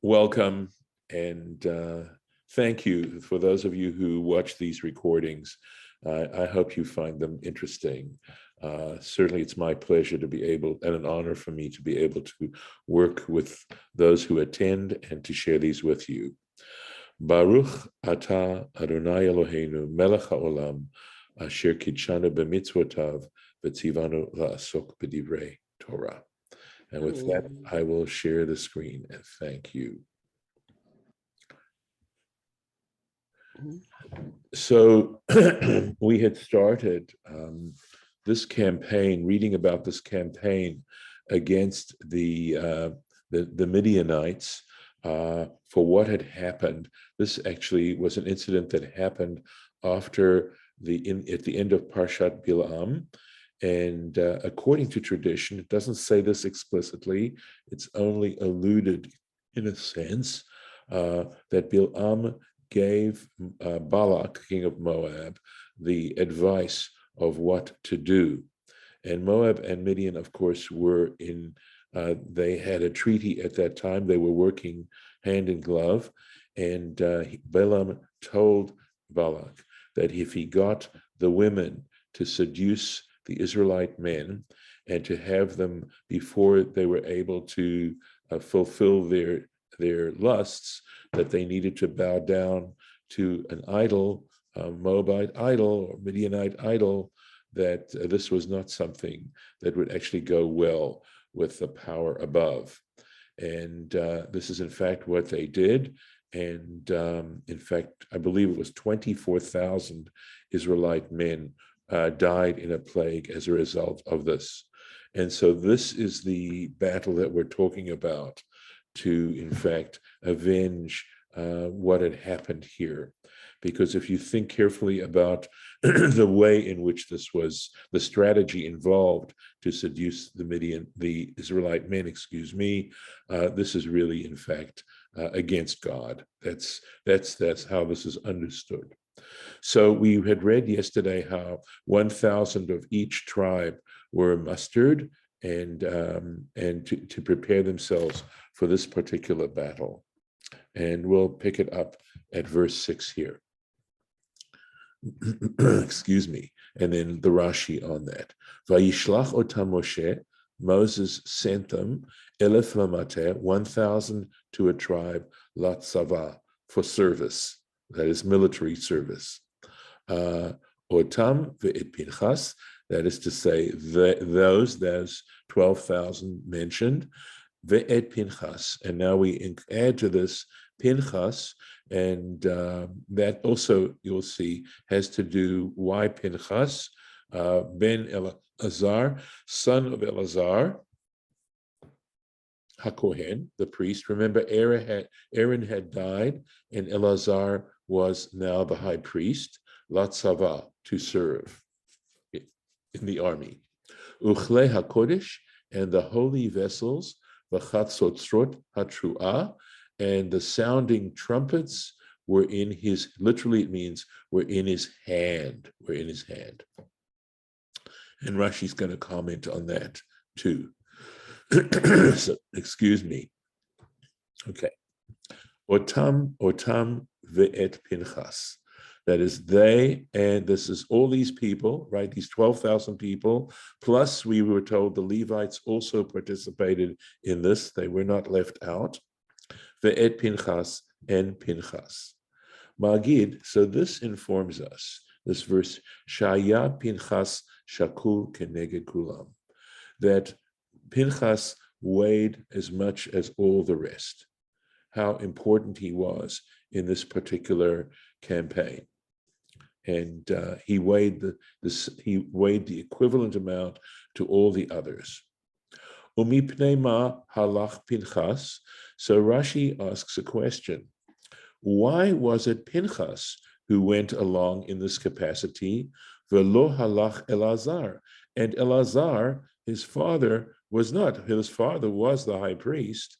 welcome and thank you for those of you who watch these recordings. I hope you find them interesting. Certainly, it's my pleasure to be able, and an honor for me to be able to work with those who attend and to share these with you. Baruch atah Adonai Eloheinu melech haolam asher kitshanu b'mitzvotav v'tzivanu la'asok b'divrei Torah. And with that, I will share the screen and thank you. So we had started this campaign, reading about this campaign against the Midianites for what had happened. This actually was an incident that happened after at the end of Parshat Bilam. And according to tradition, it doesn't say this explicitly, it's only alluded in a sense that Bilam gave Balak, king of Moab, the advice of what to do. And Moab and Midian, of course, were they had a treaty at that time. They were working hand in glove. And Balaam told Balak that if he got the women to seduce the Israelite men and to have them before they were able to fulfill their lusts, that they needed to bow down to an idol, Moabite idol or Midianite idol, that this was not something that would actually go well with the power above. And this is in fact what they did. And in fact, I believe it was 24,000 Israelite men died in a plague as a result of this. And so this is the battle that we're talking about to, in fact, avenge what had happened here. Because if you think carefully about the way in which this was, the strategy involved to seduce the Israelite men, this is really, in fact, against God. That's how this is understood. So we had read yesterday how 1,000 of each tribe were mustered and to prepare themselves for this particular battle. And we'll pick it up at verse 6 here. Excuse me. And then the Rashi on that. Vayishlach otam Moshe, Moses sent them, 1,000 to a tribe, latzava, for service, that is military service. Otam ve'et Pinchas, that is to say, those 12,000 mentioned, ve'et Pinchas, and now we add to this Pinchas, and that also you'll see has to do why Pinchas, ben Eleazar, son of Eleazar, HaKohen, the priest. Remember, Aaron had died, and Eleazar was now the high priest, Latzava, to serve in the army. Uchle HaKodesh, and the holy vessels, V'chatzotzrot HaTruah, and the sounding trumpets were in his, literally it means were in his hand, And Rashi's going to comment on that too. So, excuse me. Okay. Otam ve'et Pinchas. That is they, and this is all these people, right? These 12,000 people, plus we were told the Levites also participated in this. They were not left out. Ve'et Pinchas and Pinchas. Magid, so this informs us, this verse, Shaya Pinchas Shakul Keneged Kulam, that Pinchas weighed as much as all the rest, how important he was in this particular campaign. And he weighed the equivalent amount to all the others. Umipnei ma halach Pinchas. So Rashi asks a question. Why was it Pinchas who went along in this capacity? Velo halach Elazar. And Elazar, his father, was not. His father was the high priest.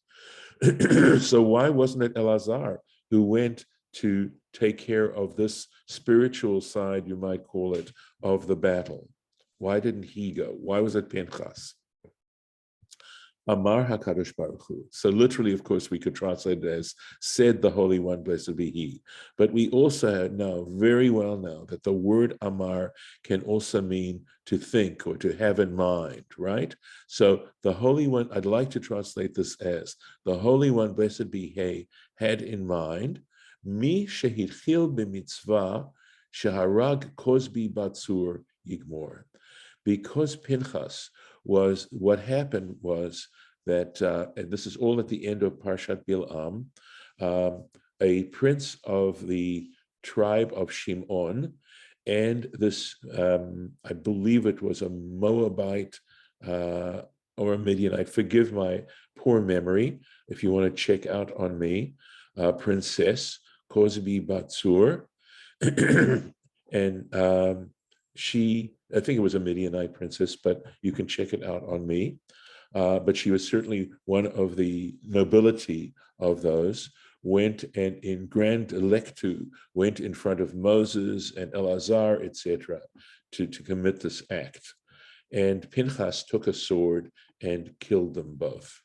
So why wasn't it Elazar who went to take care of this spiritual side, you might call it, of the battle? Why didn't he go? Why was it Pinchas? Amar HaKadosh Baruch Hu. So literally, of course, we could translate it as said the Holy One, blessed be He. But we also know, very well know, that the word Amar can also mean to think or to have in mind, right? So the Holy One, I'd like to translate this as the Holy One, blessed be He, had in mind, Mi shehitchil b'mitzvah sheharag kozbi batzur yigmor. Because Pinchas was, what happened was that, and this is all at the end of Parshat Bil'am, a prince of the tribe of Shimon, and this, I believe it was a Moabite or a Midianite, forgive my poor memory, if you want to check out on me, Princess Kozbi Batsur, and she, I think it was a Midianite princess, but you can check it out on me. But she was certainly one of the nobility of those, went and in grand electu, went in front of Moses and Elazar, etc., to commit this act. And Pinchas took a sword and killed them both.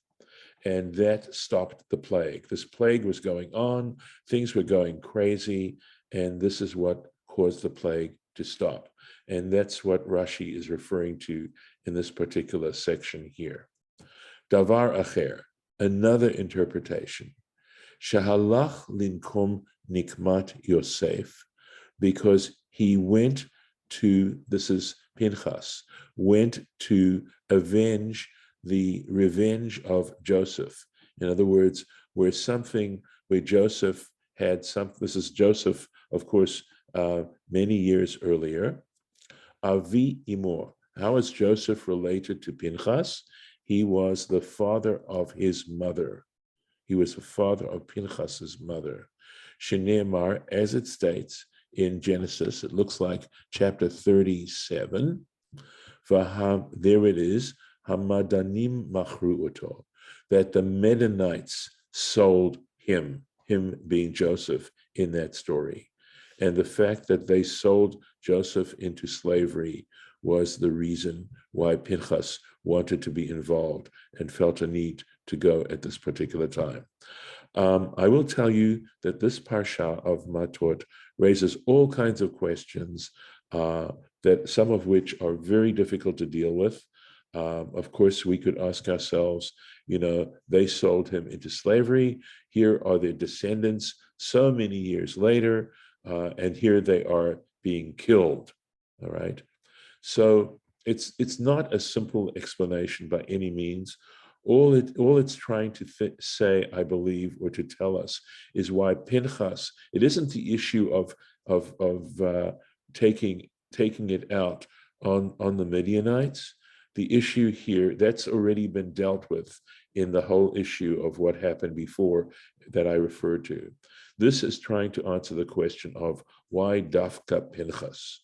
And that stopped the plague. This plague was going on, things were going crazy, and this is what caused the plague to stop. And that's what Rashi is referring to in this particular section here. Davar acher, another interpretation. Shahalach linkom nikmat Yosef, because he went to, this is Pinchas, went to avenge the revenge of Joseph. In other words, where Joseph had some, this is Joseph, of course, many years earlier. Avi Imor. How is Joseph related to Pinchas? He was the father of his mother. He was the father of Pinchas's mother. Shene'emar, as it states in Genesis, it looks like chapter 37. There it is, Hamadanim machru oto, that the Medanites sold him being Joseph in that story. And the fact that they sold Joseph into slavery was the reason why Pinchas wanted to be involved and felt a need to go at this particular time. I will tell you that this Parsha of Mattot raises all kinds of questions, that some of which are very difficult to deal with. Of course, we could ask ourselves, they sold him into slavery. Here are their descendants so many years later, and here they are being killed. All right. So it's not a simple explanation by any means. All it's trying to say, I believe, or to tell us, is why Pinchas. It isn't the issue of taking it out on the Midianites. The issue here, that's already been dealt with in the whole issue of what happened before that I referred to. This is trying to answer the question of why Dafka Pinchas?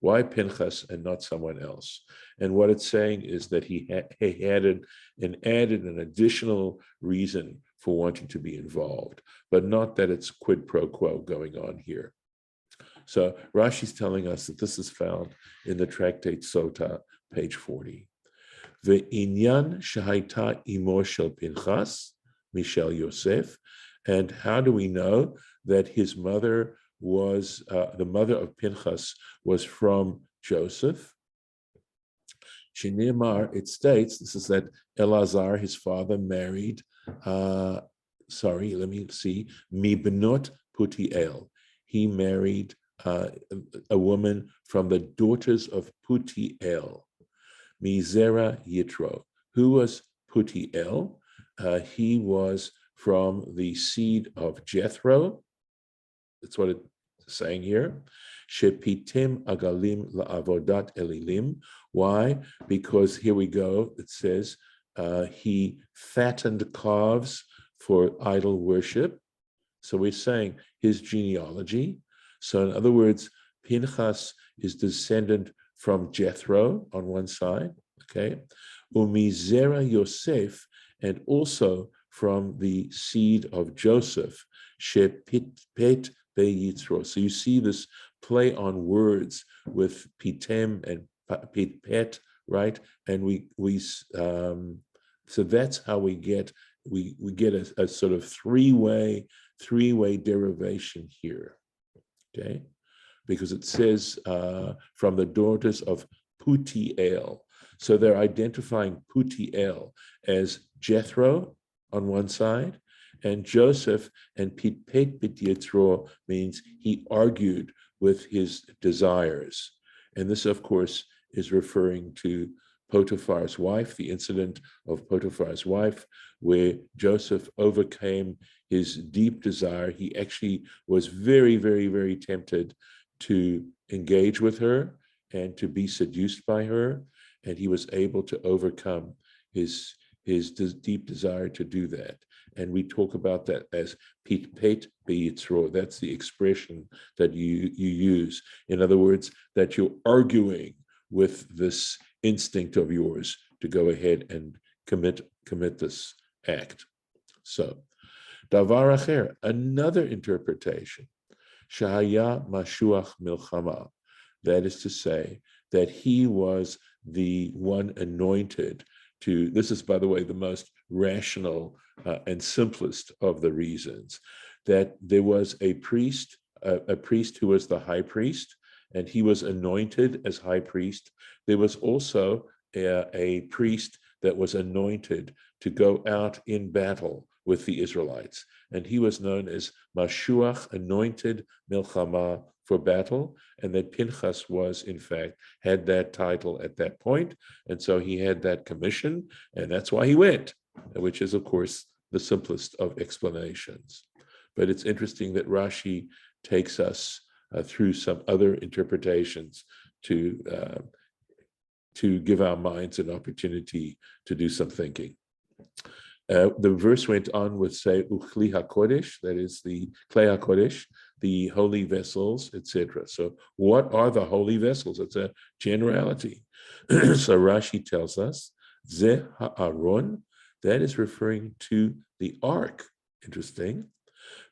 Why Pinchas and not someone else? And what it's saying is that he added an additional reason for wanting to be involved, but not that it's quid pro quo going on here. So Rashi's telling us that this is found in the tractate Sota, page 40. Ve'inyan shahaita imo shel Pinchas, Mishel Yosef. And how do we know that his mother was, the mother of Pinchas was from Joseph? Shene'emar, it states, this is that Elazar, his father, married, Mi benot Putiel. He married a woman from the daughters of Putiel, Mizera Yitro. Who was Putiel? He was from the seed of Jethro. That's what it's saying here. Shepitim agalim la'avodat elilim. Why? Because here we go. It says he fattened calves for idol worship. So we're saying his genealogy. So in other words, Pinchas is descendant from Jethro on one side, okay? Umizera Yosef, and also from the seed of Joseph, Shepit Be-Yitzro. So you see this play on words with Pitem and Pet, right? And we So that's how we get a sort of three-way derivation here. Okay, because it says from the daughters of Putiel. So they're identifying Putiel as Jethro on one side, and Joseph and Pitpet Bit Yitro means he argued with his desires. And this, of course, is referring to Potiphar's wife, the incident of Potiphar's wife, where Joseph overcame his deep desire. He actually was very, very, very tempted to engage with her and to be seduced by her, and he was able to overcome his deep desire to do that. And we talk about that as pitpet beyitzro. That's the expression that you use. In other words, that you're arguing with this instinct of yours to go ahead and commit this act. So, davar acher, another interpretation, shahaya mashuach milchama. That is to say that he was the one anointed to, this is, by the way, the most rational and simplest of the reasons, that there was a priest who was the high priest, and he was anointed as high priest. There was also a priest that was anointed to go out in battle with the Israelites, and he was known as Mashuach, anointed Milchama, for battle, and that Pinchas was, in fact, had that title at that point, and so he had that commission, and that's why he went, which is, of course, the simplest of explanations. But it's interesting that Rashi takes us through some other interpretations to give our minds an opportunity to do some thinking. The verse went on with, say, Uchli HaKodesh, that is the Klei HaKodesh, the holy vessels, etc. So what are the holy vessels? It's a generality. So Rashi tells us, Ze Ha'aron, that is referring to the ark. Interesting.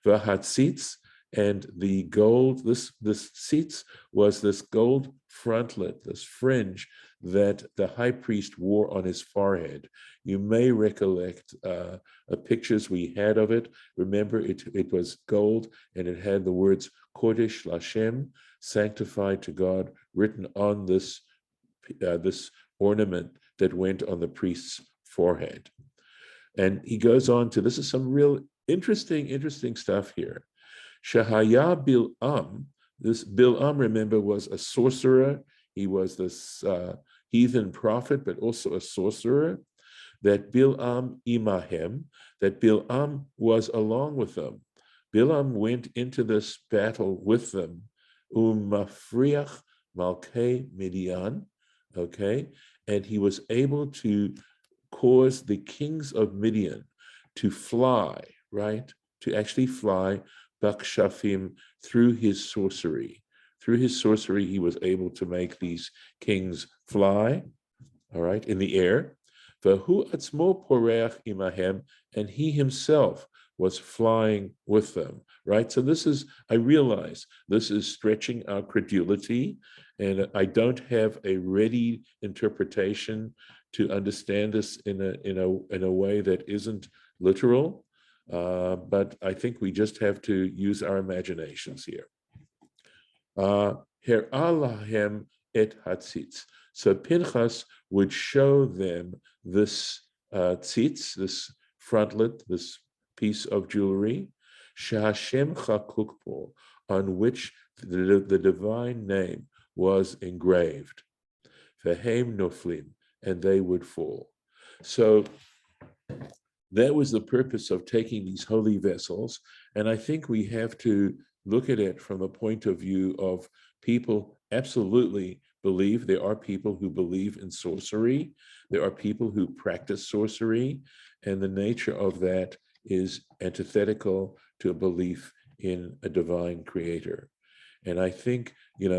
V'hatzitz, and the gold, this tzitz was this gold frontlet, this fringe that the high priest wore on his forehead. You may recollect pictures we had of it. Remember, it was gold, and it had the words Kodesh Lashem, sanctified to God, written on this ornament that went on the priest's forehead. And he goes on to, this is some real interesting stuff here. Shahaya Bil'am, this Bil'am, remember, was a sorcerer. He was this heathen prophet, but also a sorcerer. That Bil'am imahem, that Bil'am was along with them. Bil'am went into this battle with them. Mafriach malkei Midian, okay? And he was able to cause the kings of Midian to fly, right? To actually fly Bakshafim through his sorcery. Through his sorcery, he was able to make these kings fly, all right, in the air. Vahu atzmo poreach imahem, and he himself was flying with them, right? So this is, I realize this is stretching our credulity, and I don't have a ready interpretation to understand this in a way that isn't literal. But I think we just have to use our imaginations here. Her'alahem et hatzitz. So Pinchas would show them this tzitz, this frontlet, this piece of jewelry, Shahashem chakukpo, on which the divine name was engraved. Vehem noflim, and they would fall. So that was the purpose of taking these holy vessels. And I think we have to look at it from the point of view of people absolutely believe. There are people who believe in sorcery. There are people who practice sorcery. And the nature of that is antithetical to a belief in a divine creator. And I think,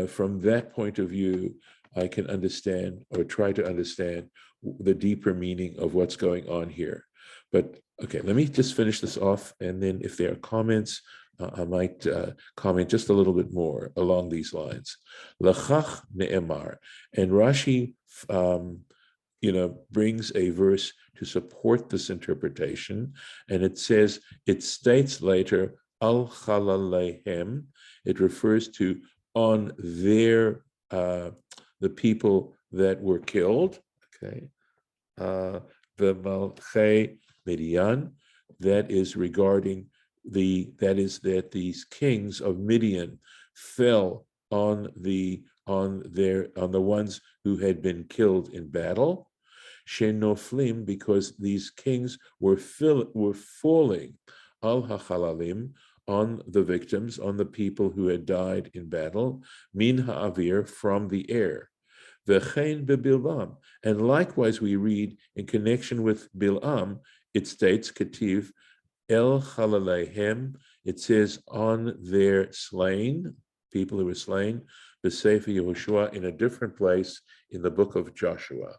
from that point of view, I can understand, or try to understand, the deeper meaning of what's going on here. But okay, let me just finish this off, and then if there are comments, I might comment just a little bit more along these lines. Lachach ne'emar, and Rashi brings a verse to support this interpretation, and it states later, al chalalehem. It refers to on their the people that were killed. Okay, the Malchei Midian. That is regarding that these kings of Midian fell on the ones who had been killed in battle. Shenoflim, because these kings were falling al hachalalim, on the victims, on the people who had died in battle, min ha'avir, from the air. V'chein beBilam, and likewise we read in connection with Bilam, it states Ketiv el chalalehem. It says on their slain, people who were slain, the Sefer Yehoshua, in a different place in the book of Joshua.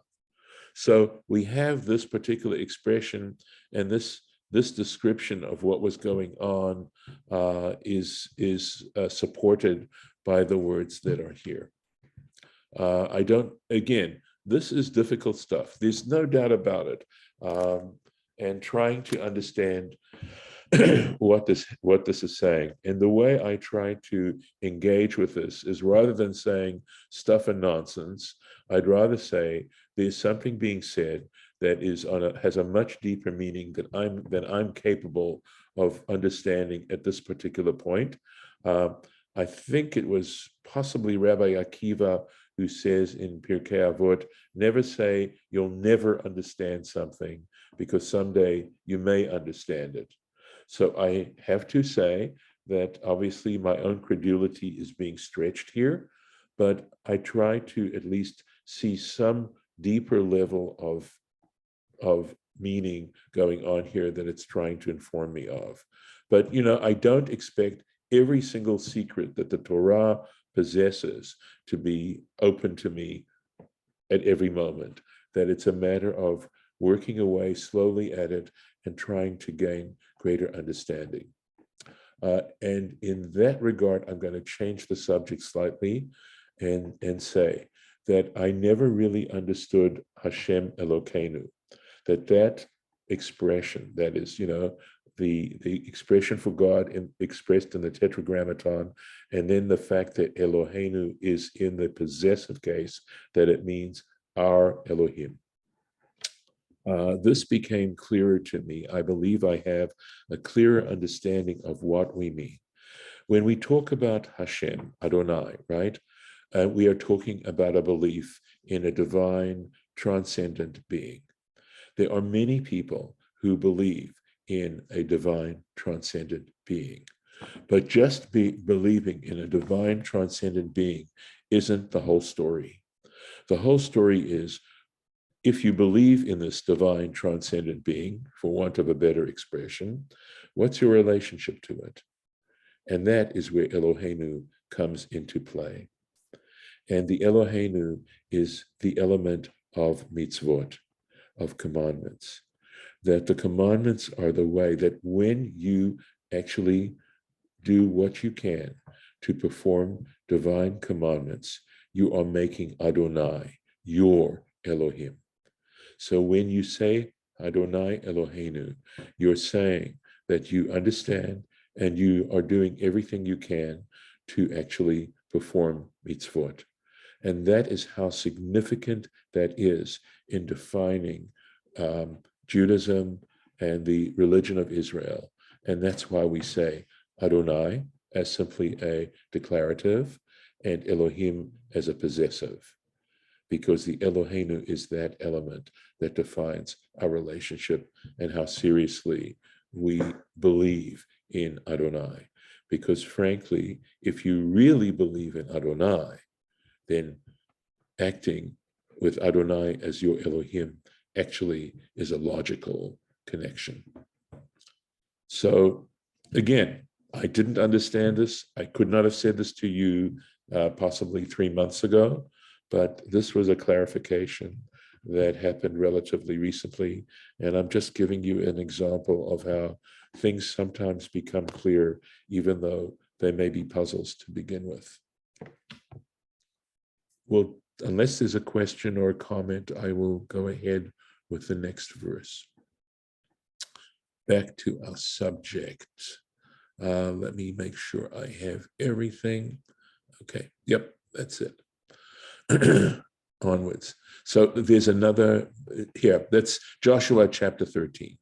So we have this particular expression, and this description of what was going on is supported by the words that are here. This is difficult stuff. There's no doubt about it. And trying to understand what this is saying. And the way I try to engage with this is, rather than saying stuff and nonsense, I'd rather say there's something being said that has a much deeper meaning than I'm capable of understanding at this particular point. I think it was possibly Rabbi Akiva who says in Pirkei Avot, never say you'll never understand something, because someday you may understand it. So I have to say that obviously my own credulity is being stretched here, but I try to at least see some deeper level of meaning going on here that it's trying to inform me of. But, I don't expect every single secret that the Torah possesses to be open to me at every moment, that it's a matter of working away slowly at it and trying to gain greater understanding. And in that regard, I'm going to change the subject slightly and say that I never really understood Hashem Elokeinu, that expression, that is, the expression for God expressed in the Tetragrammaton, and then the fact that Eloheinu is in the possessive case, that it means our Elohim. This became clearer to me. I believe I have a clearer understanding of what we mean. When we talk about Hashem, Adonai, right, we are talking about a belief in a divine, transcendent being. There are many people who believe in a divine, transcendent being. But just believing in a divine, transcendent being isn't the whole story. The whole story is, if you believe in this divine, transcendent being, for want of a better expression, what's your relationship to it? And that is where Eloheinu comes into play. And the Eloheinu is the element of mitzvot, of commandments. That the commandments are the way that when you actually do what you can to perform divine commandments, you are making Adonai your Elohim. So when you say Adonai Eloheinu, you're saying that you understand and you are doing everything you can to actually perform mitzvot. And that is how significant that is in defining Judaism and the religion of Israel. And that's why we say Adonai as simply a declarative and Elohim as a possessive, because the Eloheinu is that element that defines our relationship and how seriously we believe in Adonai. Because frankly, if you really believe in Adonai, then acting with Adonai as your Elohim actually is a logical connection. So again, I didn't understand this. I could not have said this to you possibly 3 months ago, but this was a clarification that happened relatively recently. And I'm just giving you an example of how things sometimes become clear, even though they may be puzzles to begin with. We'll unless there's a question or a comment, I will go ahead with the next verse. Back to our subject. Let me make sure I have everything. Okay, yep, that's it. Onwards. So there's another here. That's Joshua chapter 13.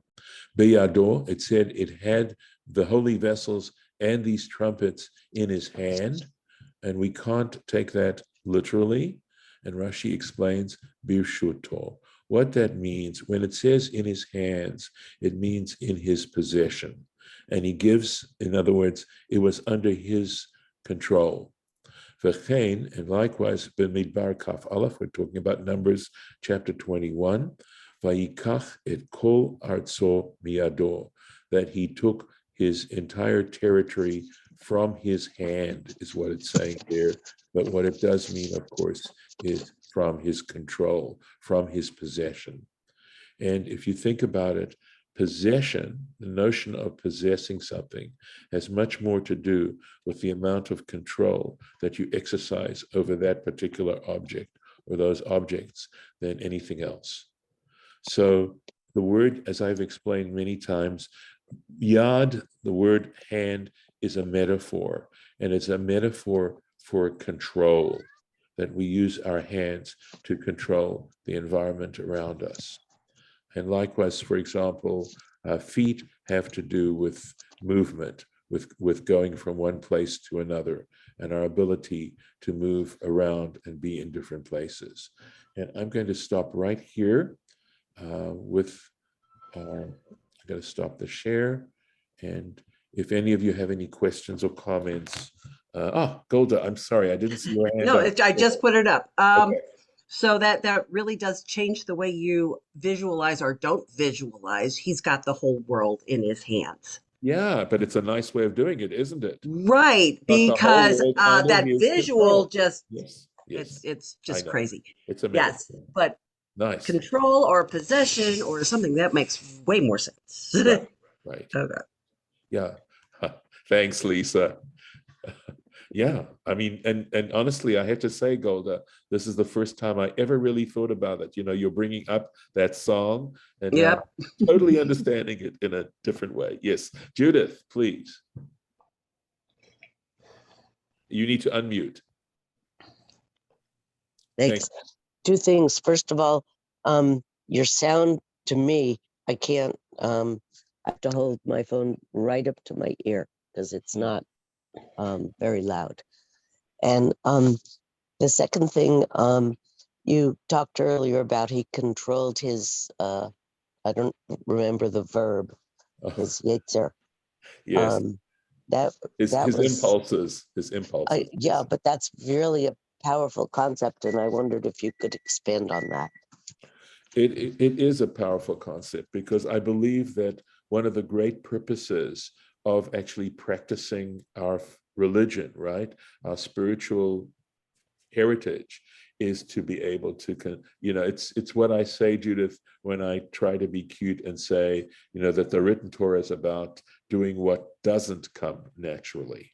Beyado, it said it had the holy vessels and these trumpets in his hand, and we can't take that literally. And Rashi explains birshuto. What that means, when it says in his hands, it means in his possession. And he gives, in other words, it was under his control. V'chein, and likewise, b'midbar kaf aleph, we're talking about Numbers chapter 21, vayikach et kol artso miyado, that he took his entire territory from his hand, is what it's saying there. But what it does mean, of course, is from his control, from his possession. And if you think about it, possession, the notion of possessing something, has much more to do with the amount of control that you exercise over that particular object or those objects than anything else. So the word, as I've explained many times, yad, the word hand, is a metaphor, and it's a metaphor for control, that we use our hands to control the environment around us. And likewise, for example, feet have to do with movement, with going from one place to another, and our ability to move around and be in different places. And I'm going to stop right here I'm going to stop the share. And if any of you have any questions or comments, Golda, I'm sorry, I didn't see your hand No, up. I just put it up. Okay. So that really does change the way you visualize or don't visualize. He's got the whole world in his hands. Yeah, but it's a nice way of doing it, isn't it? Right, But the whole because world under that his visual control. just, Yes, it's I just know. crazy. It's a Yes, metaphor. but Nice. control or possession or something, that makes way more sense. Right. Okay. Yeah. Thanks, Lisa. Yeah, I mean, and honestly, I have to say, Golda, this is the first time I ever really thought about it. You know, you're bringing up that song, and now Yep. I'm totally understanding it in a different way. Yes, Judith, please. You need to unmute. Thanks. Two things. First of all, your sound to me, I can't, I have to hold my phone right up to my ear because it's not very loud. And the second thing, you talked earlier about he controlled his, I don't remember the verb, his yetzer. Yes. His impulses. Yeah, but that's really a powerful concept, and I wondered if you could expand on that. It is a powerful concept, because I believe that one of the great purposes of actually practicing our religion, right, our spiritual heritage, is to be able to, it's what I say, Judith, when I try to be cute and say, that the written Torah is about doing what doesn't come naturally,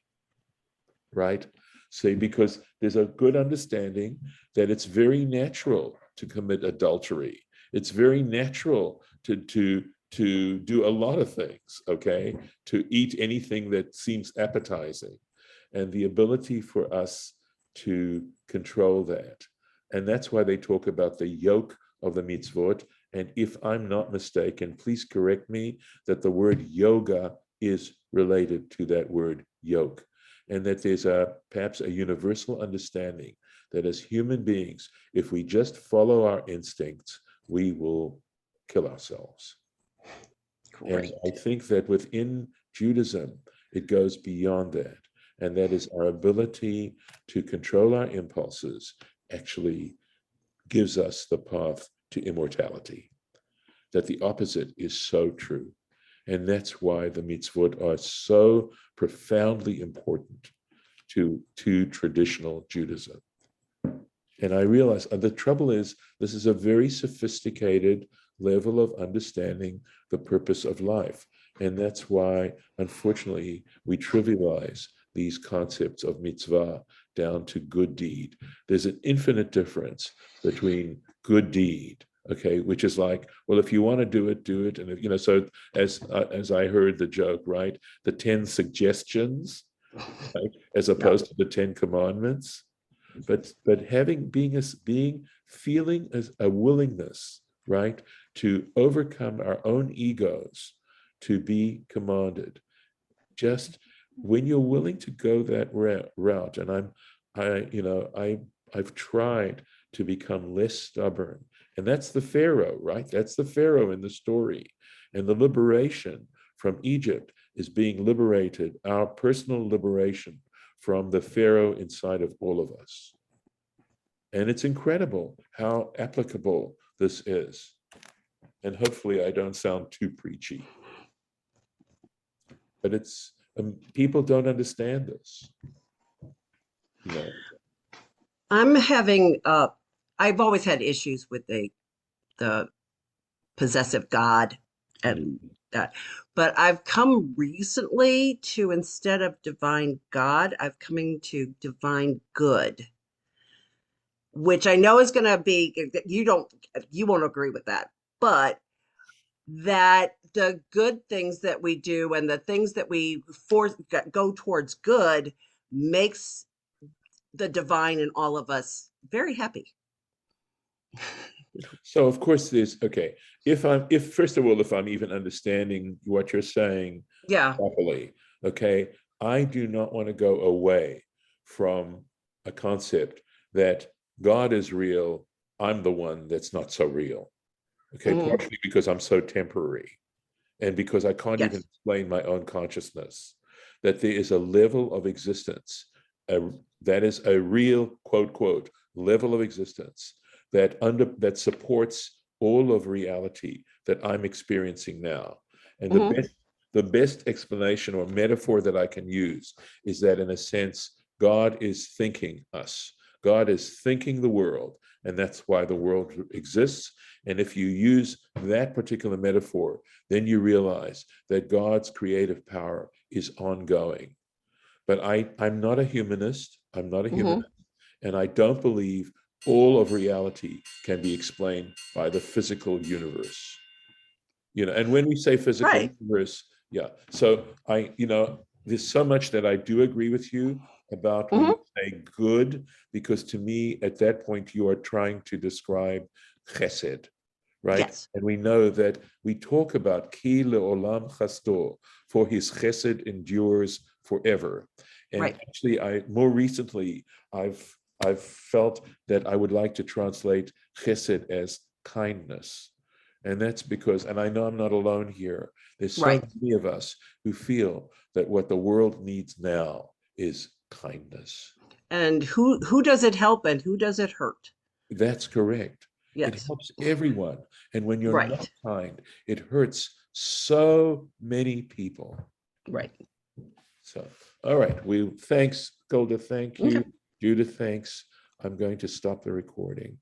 right? See, because there's a good understanding that it's very natural to commit adultery. It's very natural to do a lot of things, okay? To eat anything that seems appetizing. And the ability for us to control that. And that's why they talk about the yoke of the mitzvot. And if I'm not mistaken, please correct me, that the word yoga is related to that word yoke. And that there's perhaps a universal understanding that as human beings, if we just follow our instincts, we will kill ourselves. Great. And I think that within Judaism, it goes beyond that. And that is our ability to control our impulses actually gives us the path to immortality. That the opposite is so true. And that's why the mitzvot are so profoundly important to traditional Judaism. And I realize the trouble is, this is a very sophisticated level of understanding the purpose of life. And that's why, unfortunately, we trivialize these concepts of mitzvah down to good deed. There's an infinite difference between good deed, okay, which is like, well, if you want to do it, and if, you know, so as I heard the joke, right, the 10 suggestions, right, as opposed to the 10 commandments, but feeling as a willingness, right, to overcome our own egos, to be commanded. Just when you're willing to go that route, and I've tried to become less stubborn, and that's the Pharaoh, right? That's the Pharaoh in the story, and the liberation from Egypt is being liberated, our personal liberation from the Pharaoh inside of all of us. And it's incredible how applicable this is. And hopefully I don't sound too preachy, but it's people don't understand this. You know. I'm having I've always had issues with the possessive God and that, but I've come recently to, instead of divine God, I've coming to divine good, which I know is going to be, you won't agree with that, but that the good things that we do and the things that we go towards good makes the divine in all of us very happy. So of course there's, okay, if first of all, if I'm even understanding what you're saying properly, okay, I do not want to go away from a concept that God is real, I'm the one that's not so real. Okay, partially because I'm so temporary, and because I can't even explain my own consciousness, that there is a level of existence, that is a real, quote, quote, level of existence that supports all of reality that I'm experiencing now. And the best explanation or metaphor that I can use is that, in a sense, God is thinking us. God is thinking the world, and that's why the world exists. And if you use that particular metaphor, then you realize that God's creative power is ongoing. But I'm not a humanist. I'm not a humanist. And I don't believe all of reality can be explained by the physical universe. You know, and when we say physical universe, so there's so much that I do agree with you about when you say good, because to me, at that point, you are trying to describe chesed, right? Yes. And we know that we talk about ki le'olam chasto, for his chesed endures forever. And actually, more recently, I've felt that I would like to translate chesed as kindness. And that's because, and I know I'm not alone here, there's so many of us who feel that what the world needs now is kindness. And who does it help and who does it hurt? That's correct. Yes. It helps everyone. And when you're not kind, it hurts so many people. Right. So, all right. Thanks, Golda. Thank you. Judith, thanks. I'm going to stop the recording.